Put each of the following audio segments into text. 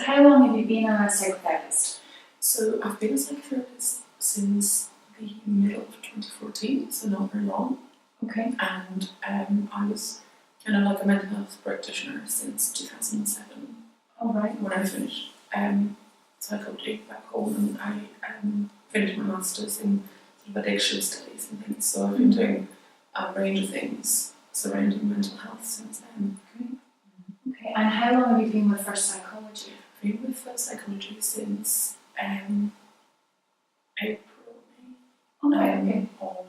How long have you been a psychotherapist? So I've been a psychotherapist since the middle of 2014, so not very long. Okay. And I was kind of like a mental health practitioner since 2007. All right. When I finished psychology back home, and I finished my masters in sort of addiction studies and things. So I've been doing a range of things surrounding mental health since then. Okay. And how long have you been with First Psychology? I've been with First Psychology since April, May of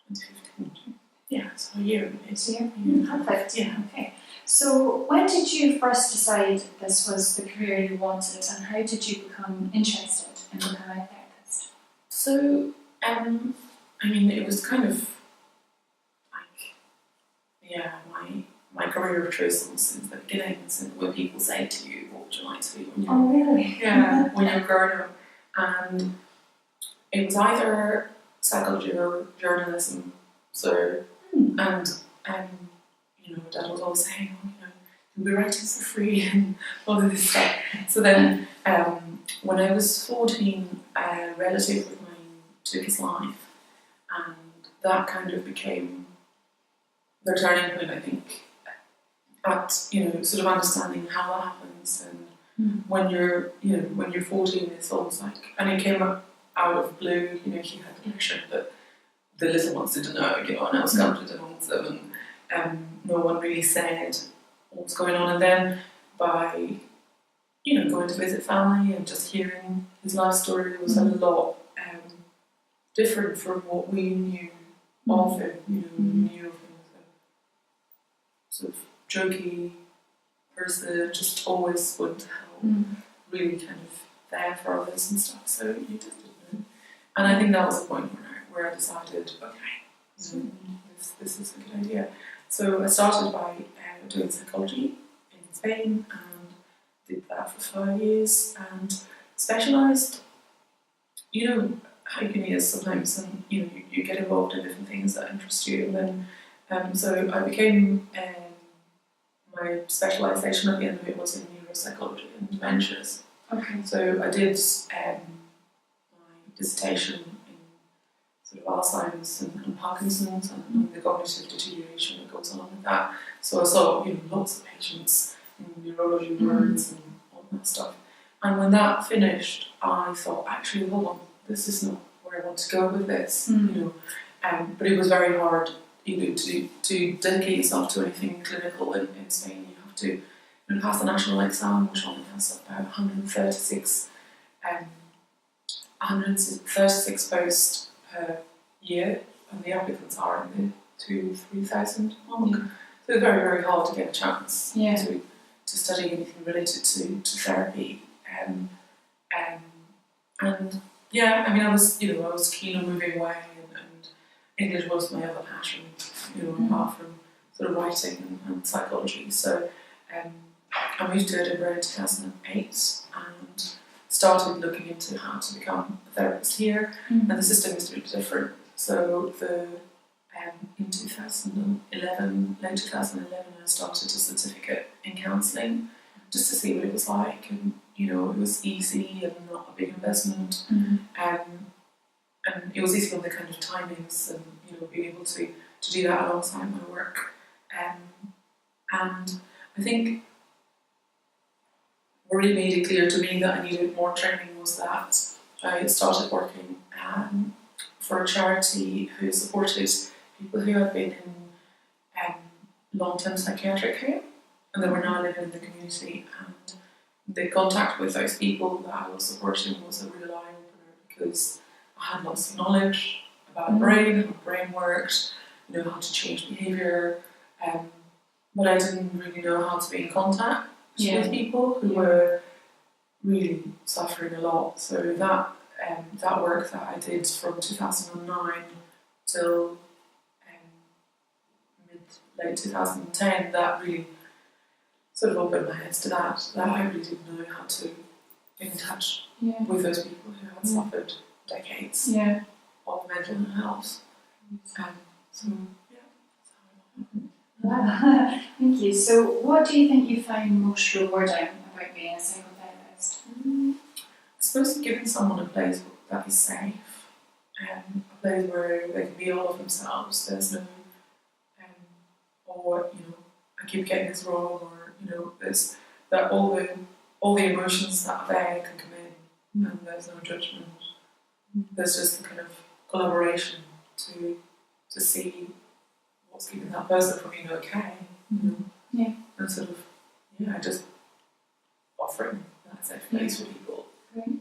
2015. Yeah, so a year. It's a year. Perfect. Yeah. Okay. So when did you first decide this was the career you wanted, and how did you become interested in becoming a therapist? So, I mean, it was kind of like, yeah, my career choice since the beginning. Since when people say to you, "What would you like to be when you're really? Yeah, when you're growing up?" And it was either psychology or journalism. So, and you know, Dad was always saying, "Oh, you know, you'll be writing for free," and all of this stuff. So then, when I was 14, a relative of mine took his life, and that kind of became the turning point, I think, at, you know, sort of understanding how that happens. And when you're 14, it's almost like, and it came up out of blue, you know, he had depression, but the little ones didn't know, you know, and I was comforted amongst them, and no one really said what was going on. And then by, you know, going to visit family and just hearing his life story was a lot different from what we knew of him. You know, we knew of him as a sort of jokey person, just always wanted to help, really kind of there for others and stuff. So you just didn't know. And I think that was the point where I decided, okay, you know, this is a good idea. So I started by doing psychology in Spain, and did that for 5 years, and specialised. You know how uni is sometimes, and you know you get involved in different things that interest you, and then so I became my specialisation at the end of it was in neuropsychology and dementias. Okay. So I did my dissertation in sort of Alzheimer's and Parkinson's and the cognitive deterioration that goes along with that. So I saw, you know, lots of patients in neurology wards and all that stuff. And when that finished, I thought, actually, hold on, this is not where I want to go with this, you know. But it was very hard, you know, to dedicate yourself to anything clinical in Spain. You have to, you know, pass the national exam, which only has about 136 posts per year, and the applicants are in the 2,000-3,000 mark. So it's very, very hard to get a chance to study anything related to therapy. And yeah, I mean, I was keen on moving away, and English was my other passion, you know, apart from sort of writing and psychology. So I moved to Edinburgh in 2008 and started looking into how to become a therapist here, and the system is a bit different. So in 2011, late 2011, I started a certificate in counselling, just to see what it was like, and you know, it was easy and not a big investment, and it was easy on the kind of timings and, you know, being able to do that alongside my work, and I think what really made it clear to me that I needed more training was that I started working for a charity who supported people who had been in long-term psychiatric care, and they were now living in the community, and the contact with those people that I was supporting was a real eye-opener, because I had lots of knowledge about the brain, how the brain worked, you know, how to change behaviour, but I didn't really know how to be in contact with people who were really suffering a lot. So that work that I did from 2009 till late 2010, that really sort of opened my head to that I really didn't know how to get in touch with those people who had suffered decades of mental health. So that's how it happened. Thank you. So what do you think you find most rewarding about being a psychotherapist? I suppose giving someone a place that is safe, a place where they can be all of themselves. There's no, or I keep getting this wrong, or there's that all the emotions that are there can come in, and there's no judgment. There's just the kind of collaboration to see what's keeping that person from being okay, Yeah. and sort of just offering that safe place for people. Great.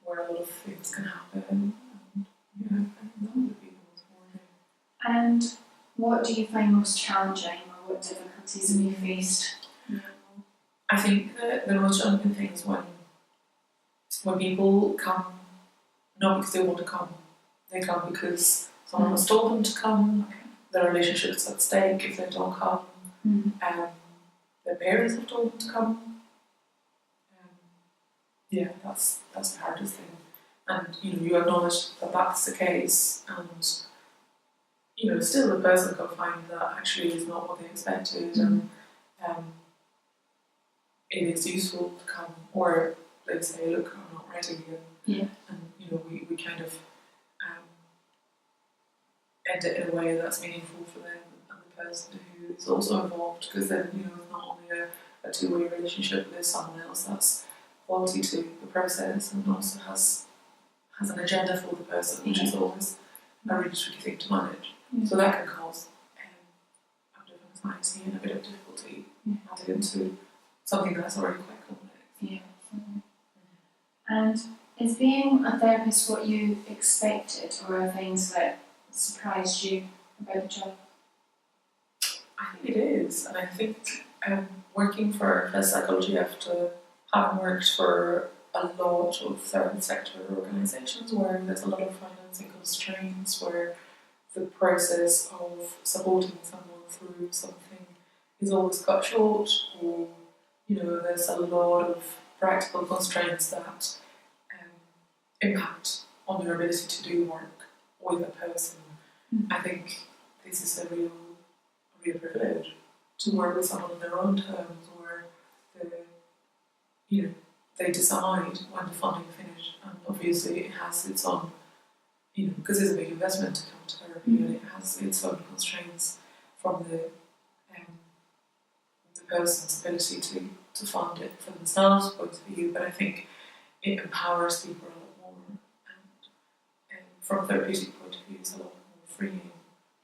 Where a lot of things can happen, and I think that would be the most important. And what do you find most challenging, or what difficulties have you faced? I think that the most challenging thing is when people come not because they want to come, they come because someone has told them to come. Their relationship is at stake if they don't come. Their parents have told them to come. That's the hardest thing. And you acknowledge that that's the case, and still the person can find that actually is not what they expected, and it is useful to come, or they say, look, I'm not ready, and we kind of end it in a way that's meaningful for them and the person who is also involved, because then it's not only a two-way relationship, there's someone else that's quality to the process and also has an agenda for the person, which is always a really tricky thing to manage. So that can cause a bit of anxiety and a bit of difficulty added into something that's already quite complex. And is being a therapist what you expected, or are things that surprised you about the job? I think it is, and I think working for psychology after having worked for a lot of third sector organisations where there's a lot of financing constraints, where the process of supporting someone through something is always cut short, or there's a lot of practical constraints that impact on your ability to do work with a person. I think this is a real privilege to work with someone on their own terms, where they decide when the funding finished, and obviously it has its own, because it's a big investment to come to therapy, and it has its own constraints from the person's ability to fund it for themselves, point of view. But I think it empowers people a lot more, and from a therapeutic point of view, it's a lot more freeing.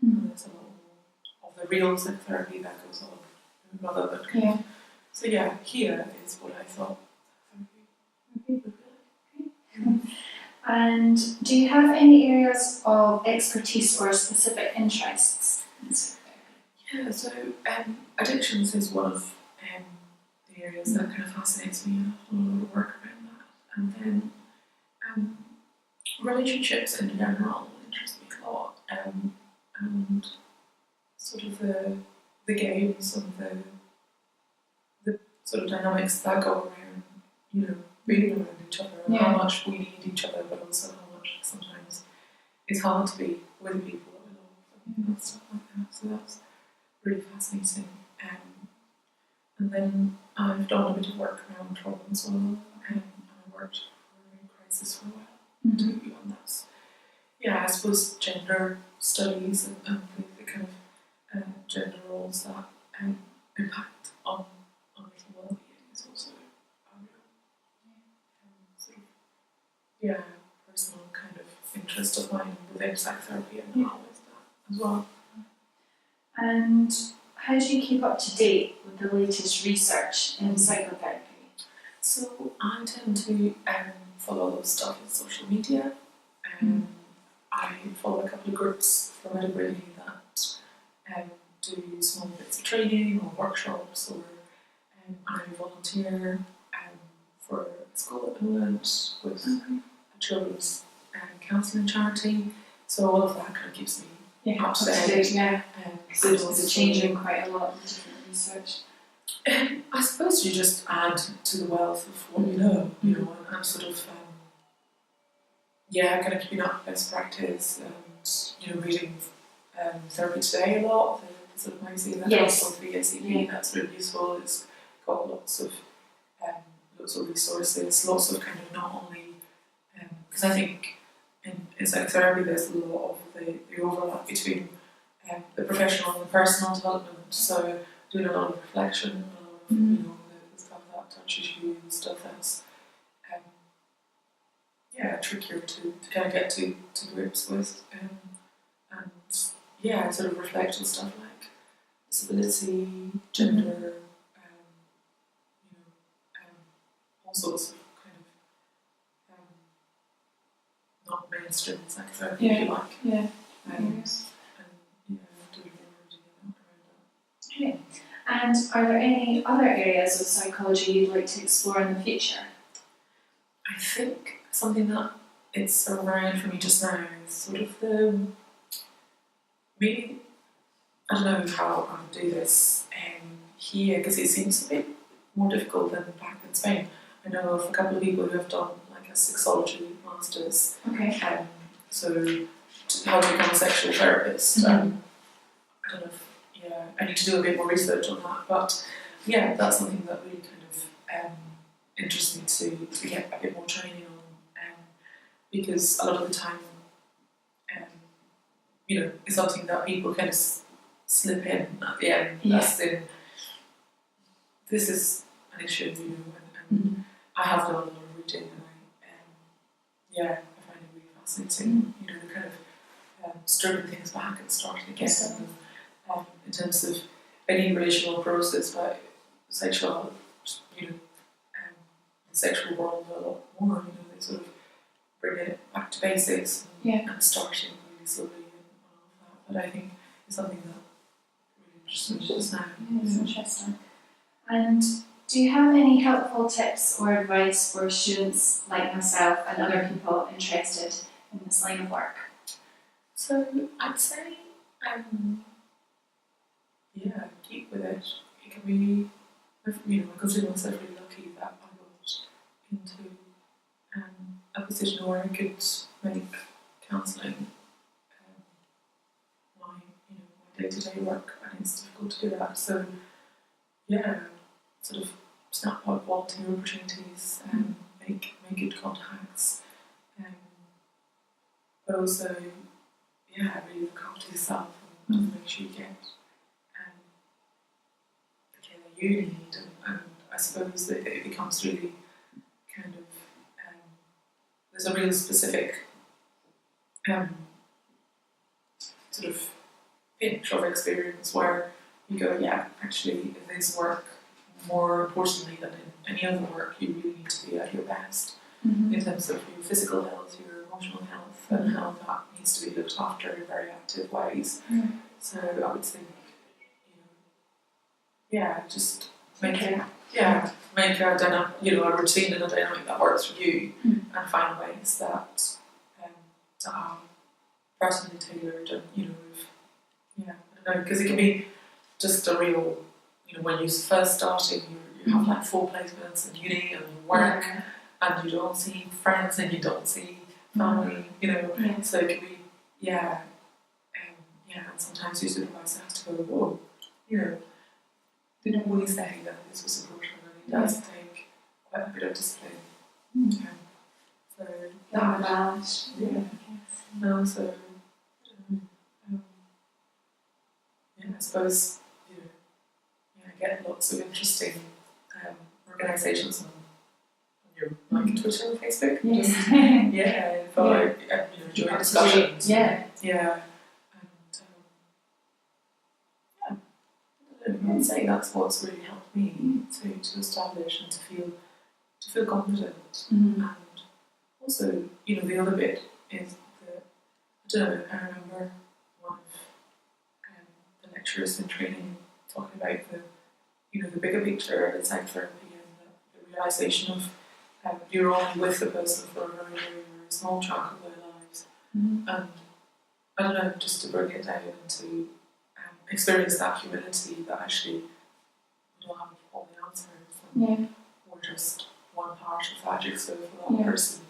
And there's a lot more of the real psychotherapy that goes on, rather than So here is what I thought. And do you have any areas of expertise or specific interests in psychotherapy? So addictions is one of the areas that kind of fascinates me, and I've done a lot of work around that. And then relationships in general interest me a lot, and sort of the games and the sort of dynamics that go around, being around each other, and how much we need each other, but also how much sometimes it's hard to be with people that we love, and stuff like that. So that's really fascinating. And then I've done a bit of work around trauma as well, and I worked for a crisis for a while too, and that's I suppose gender studies and the kind of gender roles that impact on mental well-being is also a real personal kind of interest of mine within psychotherapy, and always that as well. And how do you keep up to date with the latest research in psychotherapy? So I tend to follow stuff on social media. I follow a couple of groups from Edinburgh that do small bits of training or workshops, or I volunteer for a school at the moment with a children's counselling charity. So all of that kind of keeps me up to date. So it's changing quite a lot with different research. I suppose you just add to the wealth of what you know, and I'm sort of kind of keeping up best practice, and reading Therapy Today a lot, the sort of magazine that comes from the ACP. That's really useful. It's got lots of lots of resources, lots of kind of not only, because I think in psychotherapy there's a lot of the overlap between the professional and the personal development, so doing a lot of reflection, a lot of, the stuff that touches you and stuff that's trickier to kind of get to grips with, and sort of reflect on stuff like disability, gender, all sorts of kind of not mainstream psychotherapy, if you like. Yeah. And doing more around that. Okay. And are there any other areas of psychology you'd like to explore in the future? I think something that it's around for me just now is sort of the, maybe, I don't know how I would do this here, because it seems a bit more difficult than back in Spain. I know of a couple of people who have done like a sexology master's, Okay. so how to become a sexual therapist. I don't know if, I need to do a bit more research on that, but that's something that really kind of interests me to get a bit more training on, because a lot of the time, it's something that people kind of slip in at the end. As in, this is an issue, and I have done a lot of reading, and I find it really fascinating. The kind of stripping things back and starting again. In terms of any relational process, but sexual, the sexual world a lot more. They sort of bring it back to basics and starting really slowly and all of that. But I think it's something that really interests me just now. It's interesting. And do you have any helpful tips or advice for students like myself and other people interested in this line of work? So I'd say, keep with it. It can be, I consider myself really lucky that I got into a position where I could make counselling my day-to-day work, and it's difficult to do that. So sort of snap up volunteer opportunities, make good contacts, but also really look after yourself and make sure you get the care that you need, and I suppose that it becomes really kind of there's a real specific sort of pinch of experience where you go, actually in this work, more importantly than in any other work, you really need to be at your best in terms of your physical health, your emotional health, and how that needs to be looked after in very active ways. So I would think, just make a a routine and a dynamic that works for you, and find ways that are personally tailored, and I don't know, because it can be just a real, when you're first starting, you have like 4 placements and uni and work, and you don't see friends and you don't see family, so it can be, and sometimes your supervisor has to go, whoa, didn't we say that this was important, and it does take quite a bit of discipline. So balance. And also, I suppose, I get lots of interesting organisations on your Twitter and Facebook. Enjoy discussions. And I'd say that's what's really helped me to establish and to feel confident. And also, the other bit is that I remember one of the lecturers in training talking about the bigger picture of psychotherapy, and the realisation of you're only with the person for a very, very, very small chunk of their lives. And I don't know, just to bring it down and to experience that humility that actually we don't have all the answers, and we're just one part of that jigsaw for that person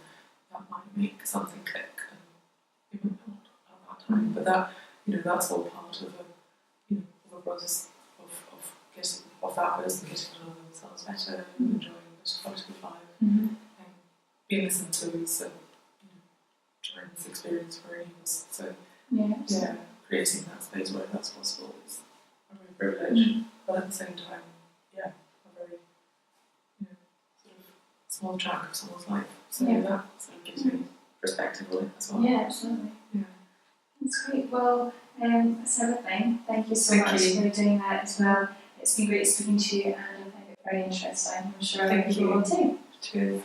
that might make something click, and it might not at that time, but that that's all part of a process of that person getting to know themselves better and enjoying the to 5 to 5. Mm-hmm. Being listened to, so during this experience for any of us. So Yeah. creating that space where that's possible is a real privilege, Mm-hmm. but at the same time, a very sort of small chunk of someone's life. So that sort of gives me perspective on it as well. Yeah, absolutely. Yeah. That's great. Well, that's everything. Thank you so Thank much you. for doing that as well. It's been great speaking to you, and I find it very interesting. I'm sure Thank other people you. will too. Cheers.